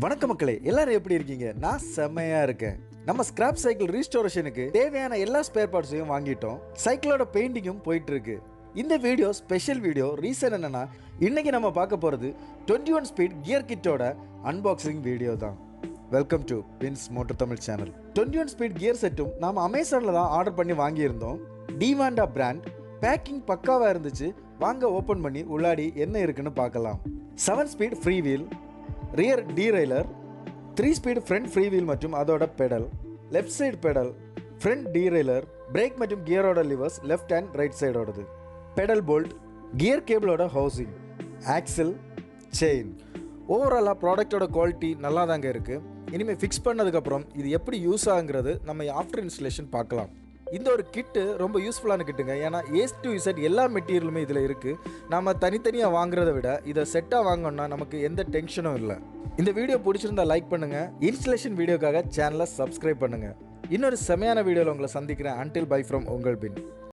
வணக்கம் மக்களே, எல்லாரும் எப்படி இருக்கீங்க? நான் செம்மையா இருக்கேன். நம்ம ஸ்கிராப் சைக்கிள் ரீஸ்டோரேஷனுக்கு தேவையான எல்லா ஸ்பேர் பார்ட்ஸையும் வாங்கிட்டோம். சைக்கிளோட பெயிண்டிங்கும் போயிட்டு இருக்கு. இந்த வீடியோ ஸ்பெஷல் வீடியோ. ரீசன் என்னன்னா, இன்னைக்கு நம்ம பார்க்க போறது 21 ஸ்பீட் கியர் கிட்டோட அன்பாக்சிங் வீடியோ தான். Welcome to Bins motor Tamil channel. 21 speed gear செட்டும் நாம அமேசான்ல தான் ஆர்டர் பண்ணி வாங்கியிருந்தோம். டிவாண்டா பிராண்ட். பேக்கிங் பக்காவா இருந்துச்சு. வாங்க ஓபன் பண்ணி உள்ளாடி என்ன இருக்குன்னு பார்க்கலாம். 7 speed free wheel, rear derailleur, 3 speed front free wheel மற்றும் அதோட pedal, left side pedal, front derailleur, brake மற்றும் கியரோட லிவர்ஸ் லெஃப்ட் அண்ட் ரைட் சைடோடது, பெடல் போல்ட், கியர் கேபிளோட ஹவுசிங், ஆக்சில், செயின். ஓவராலாக ப்ராடக்டோட குவாலிட்டி நல்லா தாங்க இருக்குது. இனிமேல் ஃபிக்ஸ் பண்ணதுக்கப்புறம் இது எப்படி யூஸ் ஆகுங்கிறது நம்ம ஆஃப்டர் இன்ஸ்டலேஷன் பார்க்கலாம். இந்த ஒரு கிட்டு ரொம்ப யூஸ்ஃபுல்லான கிட்டுங்க. ஏன்னா ஏஸ் டு இசட் எல்லா மெட்டீரியலுமே இதில் இருக்குது. நம்ம தனித்தனியாக வாங்குறத விட இதை செட்டாக வாங்கணும்னா நமக்கு எந்த டென்ஷனும் இல்லை. இந்த வீடியோ பிடிச்சிருந்தா லைக் பண்ணுங்கள். இன்ஸ்டலேஷன் வீடியோக்காக சேனலை சப்ஸ்கிரைப் பண்ணுங்கள். இன்னொரு செமையான வீடியோவில் உங்களை சந்திக்கிறேன். அன்டில் பை ஃப்ரம் உங்கள் பின்.